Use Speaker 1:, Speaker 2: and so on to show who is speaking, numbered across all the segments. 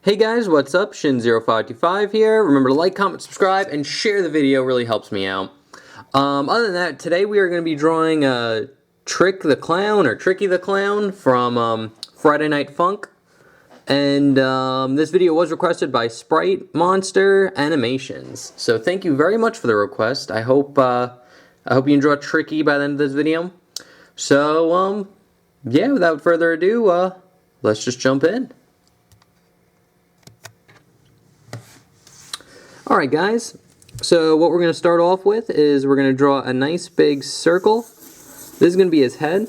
Speaker 1: Hey guys, what's up? Shin0525 here. Remember to like, comment, subscribe, and share the video. Really helps me out. Other than that, today we are going to be drawing Trick the Clown, or Tricky the Clown, from Friday Night Funk. And this video was requested by Sprite Monster Animations. So thank you very much for the request. I hope you enjoy Tricky by the end of this video. So, yeah, without further ado, let's just jump in. Alright guys, so what we're going to start off with is we're going to draw a nice big circle. This is going to be his head.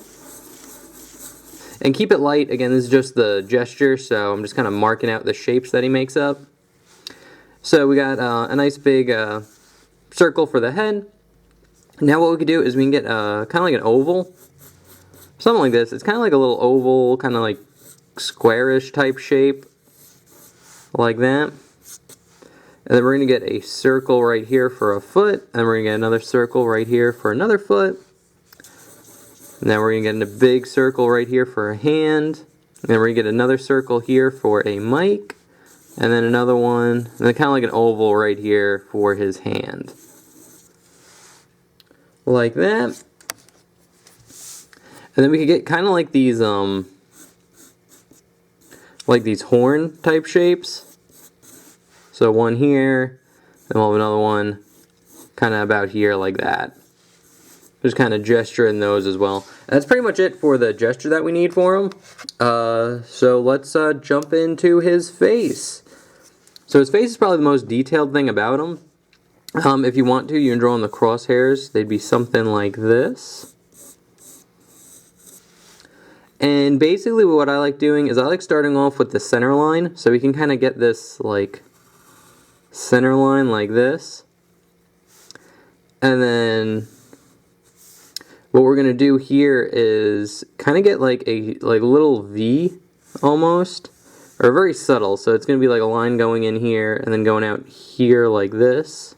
Speaker 1: And keep it light, again this is just the gesture, so I'm just kind of marking out the shapes that he makes up. So we got a nice big circle for the head. Now what we could do is we can get kind of like an oval. Something like this. It's kind of like a little oval, kind of like squarish type shape. Like that. And then we're going to get a circle right here for a foot. And we're going to get another circle right here for another foot. And then we're going to get a big circle right here for a hand. And then we're going to get another circle here for a mic. And then another one. And then kind of like an oval right here for his hand. Like that. And then we could get kind of like these horn type shapes. So one here, and we'll have another one kind of about here like that. Just kind of gesture in those as well. And that's pretty much it for the gesture that we need for him. So let's jump into his face. So his face is probably the most detailed thing about him. If you want to, you can draw on the crosshairs. They'd be something like this. And basically what I like doing is I like starting off with the center line. So we can kind of get this like center line like this, and then what we're gonna do here is kind of get like a little V almost, or very subtle. So it's gonna be like a line going in here and then going out here like this.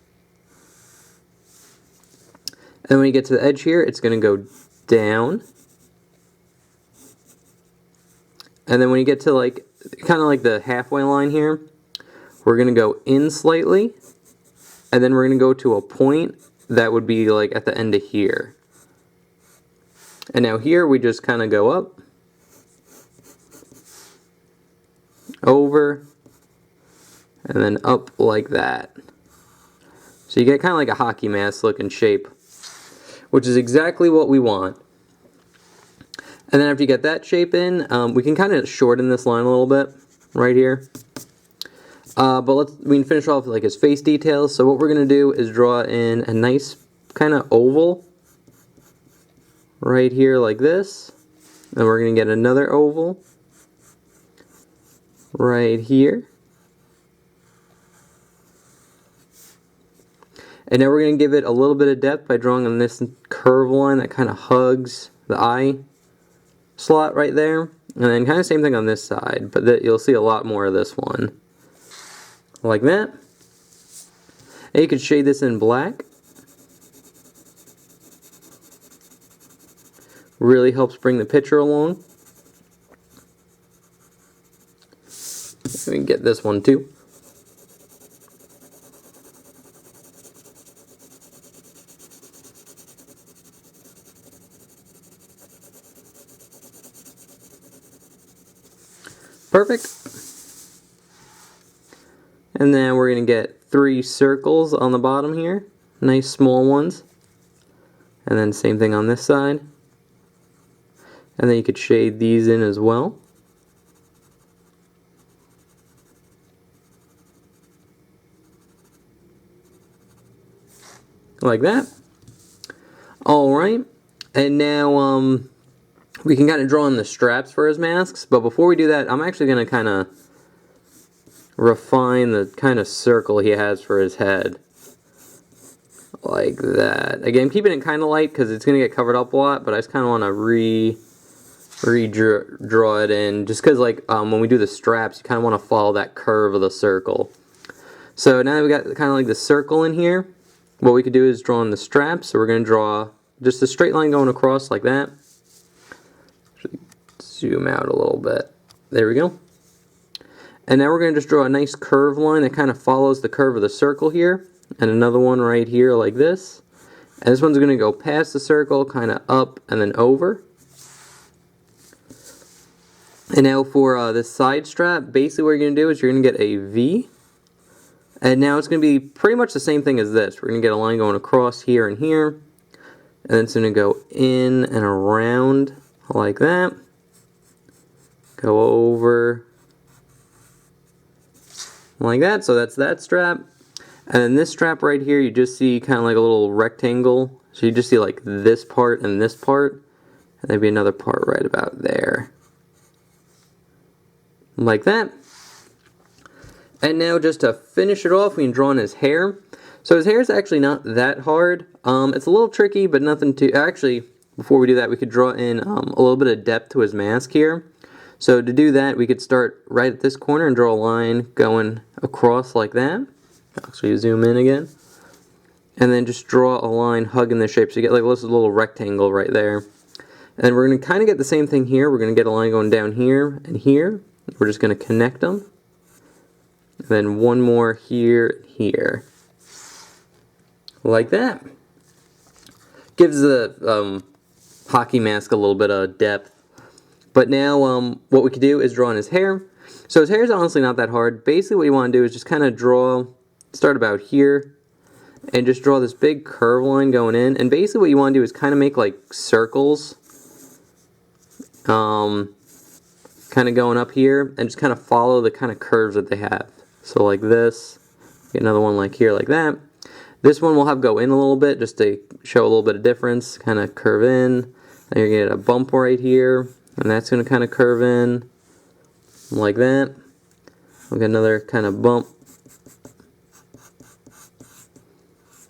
Speaker 1: And when you get to the edge here, it's gonna go down. And then when you get to like kind of like the halfway line here, we're going to go in slightly, and then we're going to go to a point that would be like at the end of here. And now here we just kind of go up, over, and then up like that. So you get kind of like a hockey mask looking shape, which is exactly what we want. And then after you get that shape in, we can kind of shorten this line a little bit right here. But we can finish off with like his face details. So what we're going to do is draw in a nice kind of oval right here like this. And we're going to get another oval right here. And now we're going to give it a little bit of depth by drawing on this curve line that kind of hugs the eye slot right there. And then kind of same thing on this side, but you'll see a lot more of this one. Like that. And you could shade this in black. Really helps bring the picture along. We can get this one too. Perfect. And then we're going to get 3 circles on the bottom here. Nice small ones. And then same thing on this side. And then you could shade these in as well. Like that. Alright. And now we can kind of draw on the straps for his masks. But before we do that, I'm actually going to kind of refine the kind of circle he has for his head. Like that. Again, keeping it kind of light because it's going to get covered up a lot, but I just kind of want to redraw it in. Just because like when we do the straps, you kind of want to follow that curve of the circle. So now that we got kind of like the circle in here, what we could do is draw on the straps. So we're going to draw just a straight line going across like that. Zoom out a little bit. There we go. And now we're going to just draw a nice curved line that kind of follows the curve of the circle here. And another one right here like this. And this one's going to go past the circle, kind of up and then over. And now for this side strap, basically what you're going to do is you're going to get a V. And now it's going to be pretty much the same thing as this. We're going to get a line going across here and here. And then it's going to go in and around like that. Go over like that. So that's that strap. And then this strap right here, you just see kind of like a little rectangle. So you just see like this part and this part. And maybe another part right about there. Like that. And now just to finish it off, we can draw on his hair. So his hair is actually not that hard. It's a little tricky, but nothing too... Actually, before we do that, we could draw in a little bit of depth to his mask here. So to do that, we could start right at this corner and draw a line going across like that. Actually, zoom in again. And then just draw a line hugging the shape. So you get like this little rectangle right there. And we're going to kind of get the same thing here. We're going to get a line going down here and here. We're just going to connect them. And then one more here and here. Like that. Gives the hockey mask a little bit of depth. But now what we could do is draw on his hair. So his hair is honestly not that hard. Basically what you want to do is just kind of draw, start about here, and just draw this big curve line going in. And basically what you want to do is kind of make like circles. Kind of going up here, and just kind of follow the kind of curves that they have. So like this, get another one like here like that. This one we'll have go in a little bit just to show a little bit of difference, kind of curve in. Then you're going to get a bump right here, and that's going to kind of curve in like that. We'll get another kind of bump.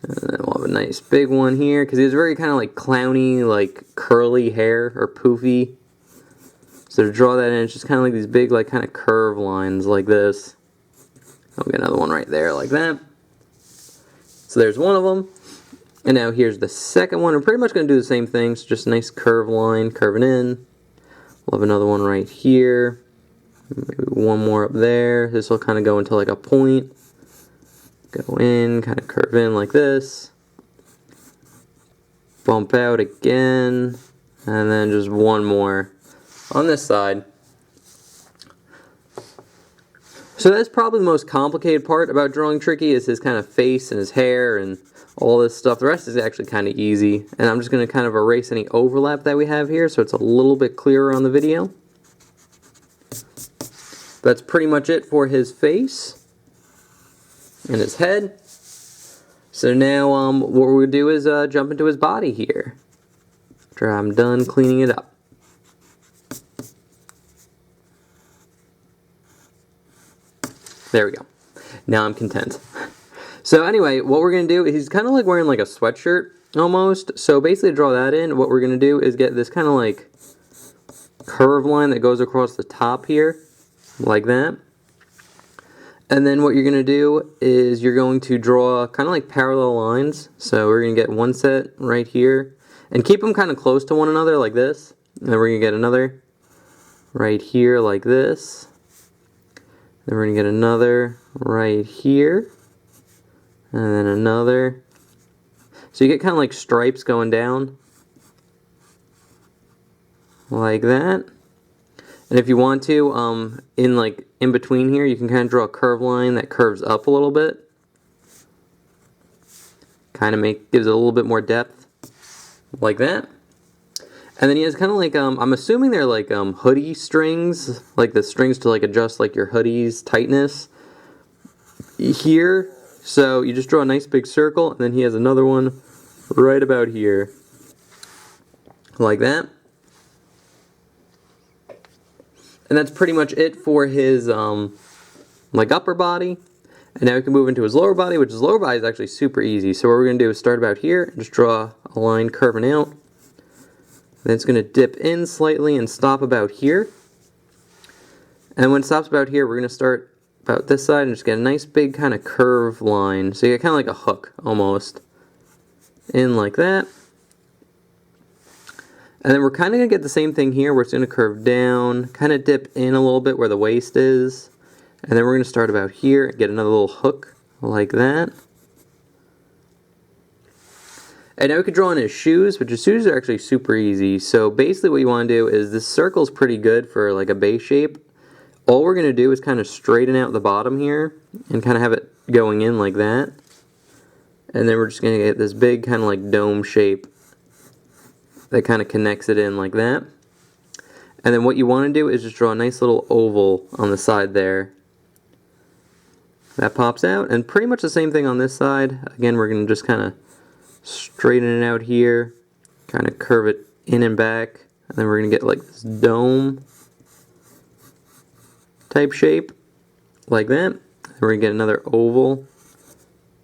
Speaker 1: And then we'll have a nice big one here, because he has very kind of like clowny, like curly hair, or poofy. So to draw that in, it's just kind of like these big, like kind of curve lines like this. I'll get another one right there like that. So there's one of them. And now here's the second one. We're pretty much going to do the same thing. So just a nice curved line, curving in. We'll have another one right here. Maybe one more up there. This will kind of go into like a point. Go in, kind of curve in like this. Bump out again. And then just one more on this side. So that's probably the most complicated part about drawing Tricky, is his kind of face and his hair and all this stuff. The rest is actually kind of easy. And I'm just going to kind of erase any overlap that we have here so it's a little bit clearer on the video. That's pretty much it for his face and his head. So now what we're going to do is jump into his body here after I'm done cleaning it up. There we go. Now I'm content. So anyway, what we're going to do, he's kind of like wearing like a sweatshirt almost. So basically to draw that in, what we're going to do is get this kind of like curve line that goes across the top here, like that. And then what you're going to do is you're going to draw kind of like parallel lines. So we're going to get one set right here. And keep them kind of close to one another like this. And then we're going to get another right here like this. Then we're going to get another right here. And then another. So you get kind of like stripes going down. Like that. And if you want to, in between here, you can kind of draw a curved line that curves up a little bit. Kind of gives it a little bit more depth. Like that. And then he has kind of like, I'm assuming they're like hoodie strings, like the strings to like adjust like your hoodie's tightness here. So you just draw a nice big circle, and then he has another one right about here, like that. And that's pretty much it for his like upper body. And now we can move into his lower body, which his lower body is actually super easy. So what we're going to do is start about here and just draw a line curving out. Then it's going to dip in slightly and stop about here. And when it stops about here, we're going to start about this side and just get a nice big kind of curved line. So you get kind of like a hook almost. In like that. And then we're kind of going to get the same thing here where it's going to curve down, kind of dip in a little bit where the waist is. And then we're going to start about here and get another little hook like that. And now we could draw in his shoes, but his shoes are actually super easy. So basically what you want to do is, this circle's pretty good for like a base shape. All we're going to do is kind of straighten out the bottom here and kind of have it going in like that. And then we're just going to get this big kind of like dome shape that kind of connects it in like that. And then what you want to do is just draw a nice little oval on the side there. That pops out, and pretty much the same thing on this side. Again, we're going to just kind of straighten it out here, kind of curve it in and back, and then we're going to get like this dome type shape, like that. And we're going to get another oval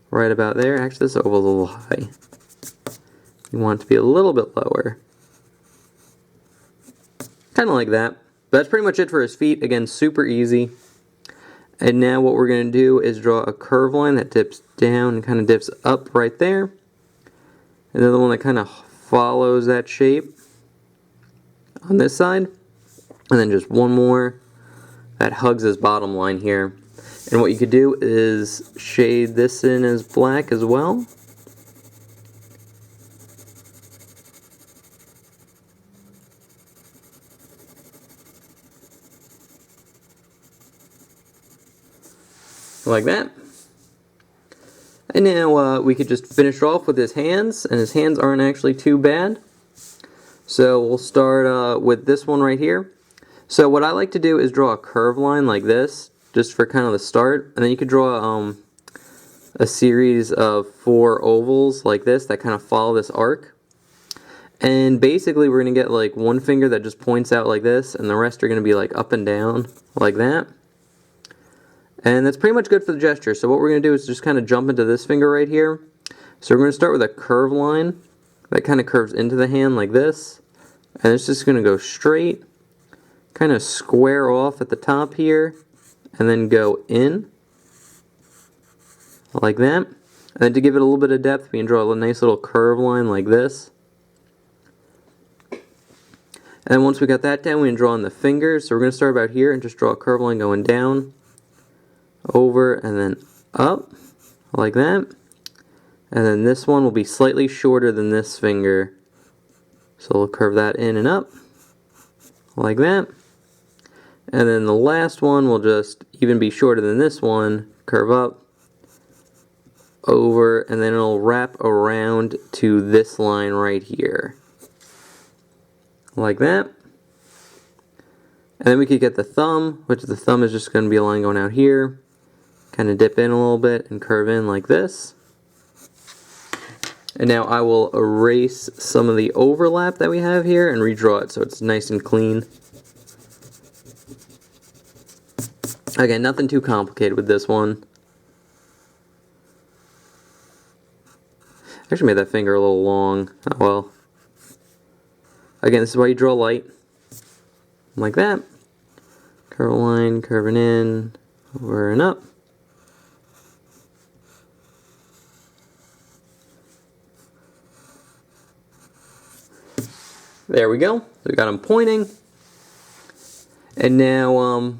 Speaker 1: right about there. Actually, this oval's a little high. You want it to be a little bit lower. Kind of like that. But that's pretty much it for his feet. Again, super easy. And now what we're going to do is draw a curve line that dips down and kind of dips up right there. And then the one that kind of follows that shape on this side. And then just one more that hugs his bottom line here. And what you could do is shade this in as black as well. Like that. And now we could just finish off with his hands, and his hands aren't actually too bad. So we'll start with this one right here. So what I like to do is draw a curve line like this, just for kind of the start, and then you could draw a series of 4 ovals like this that kind of follow this arc. And basically we're going to get like one finger that just points out like this, and the rest are going to be like up and down like that. And that's pretty much good for the gesture. So what we're going to do is just kind of jump into this finger right here. So we're going to start with a curve line that kind of curves into the hand like this. And it's just going to go straight, kind of square off at the top here, and then go in like that. And then to give it a little bit of depth, we can draw a nice little curve line like this. And then once we got that down, we can draw in the fingers. So we're going to start about here and just draw a curve line going down, over, and then up like that. And then this one will be slightly shorter than this finger, so we'll curve that in and up like that. And then the last one will just even be shorter than this one, curve up, over, and then it'll wrap around to this line right here like that. And then we could get the thumb, which the thumb is just going to be a line going out here, kind of dip in a little bit and curve in like this. And now I will erase some of the overlap that we have here and redraw it so it's nice and clean. Again, nothing too complicated with this one. I actually made that finger a little long. Oh well. Again, this is why you draw light. Like that. Curve a line, curving in, over and up. There we go. So we got him pointing. And now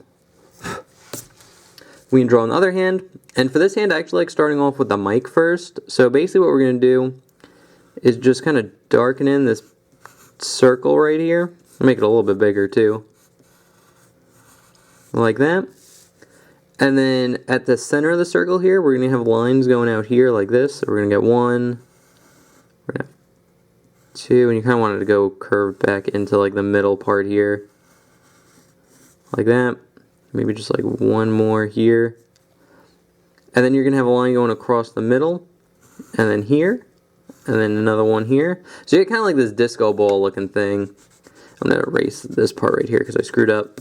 Speaker 1: we can draw on the other hand. And for this hand, I actually like starting off with the mic first. So basically what we're going to do is just kind of darken in this circle right here. Make it a little bit bigger too. Like that. And then at the center of the circle here, we're going to have lines going out here like this. So we're going to get 1, we're going to have 2, and you kind of want it to go curved back into like the middle part here. Like that. Maybe just like one more here. And then you're going to have a line going across the middle, and then here, and then another one here. So you get kind of like this disco ball looking thing. I'm going to erase this part right here because I screwed up.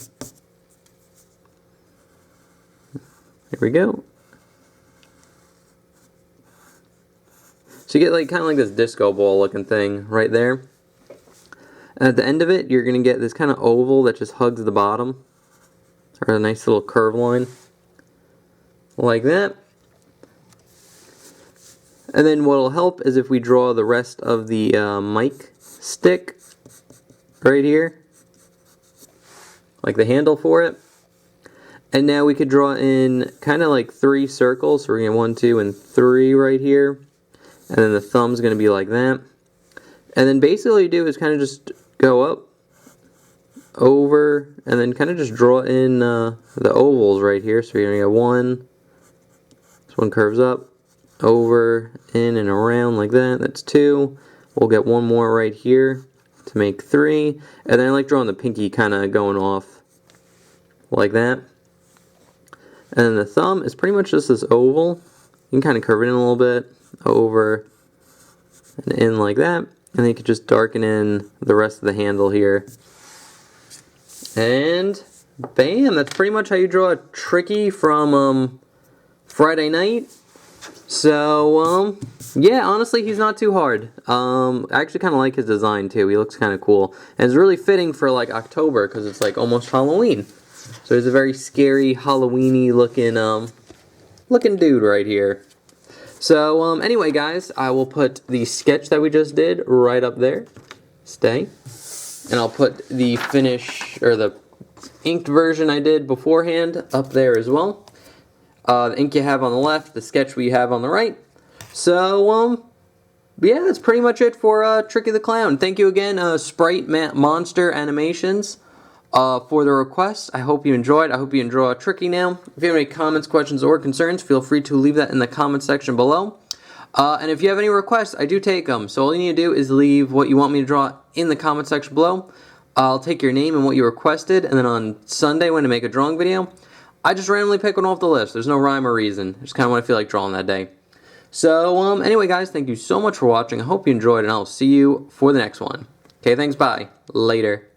Speaker 1: Here we go. So you get like kind of like this disco ball looking thing right there. And at the end of it, you're going to get this kind of oval that just hugs the bottom. Or a nice little curve line. Like that. And then what will help is if we draw the rest of the mic stick right here. Like the handle for it. And now we could draw in kind of like 3 circles. So we're going to 1, 2, and 3 right here. And then the thumb's going to be like that. And then basically all you do is kind of just go up, over, and then kind of just draw in the ovals right here. So you're going to get 1. This one curves up, over, in, and around like that. That's 2. We'll get 1 more right here to make 3. And then I like drawing the pinky kind of going off like that. And then the thumb is pretty much just this oval. You can kind of curve it in a little bit, over, and in like that. And then you could just darken in the rest of the handle here. And bam, that's pretty much how you draw a Tricky from Friday Night. So, yeah, honestly, he's not too hard. I actually kind of like his design, too. He looks kind of cool. And it's really fitting for, like, October, because it's, like, almost Halloween. So he's a very scary, Halloween-y looking dude right here. So, anyway, guys, I will put the sketch that we just did right up there. Stay. And I'll put the finish, or the inked version I did beforehand up there as well. The ink you have on the left, the sketch we have on the right. So, yeah, that's pretty much it for Tricky the Clown. Thank you again, Sprite Monster Animations, for the request. I hope you enjoyed. I hope you enjoy Tricky now. If you have any comments, questions, or concerns, feel free to leave that in the comment section below. And if you have any requests, I do take them. So all you need to do is leave what you want me to draw in the comment section below. I'll take your name and what you requested, and then on Sunday when I make a drawing video, I just randomly pick one off the list. There's no rhyme or reason. Just kind of what I feel like drawing that day. So, anyway, guys, thank you so much for watching. I hope you enjoyed, and I'll see you for the next one. Okay, thanks, bye. Later.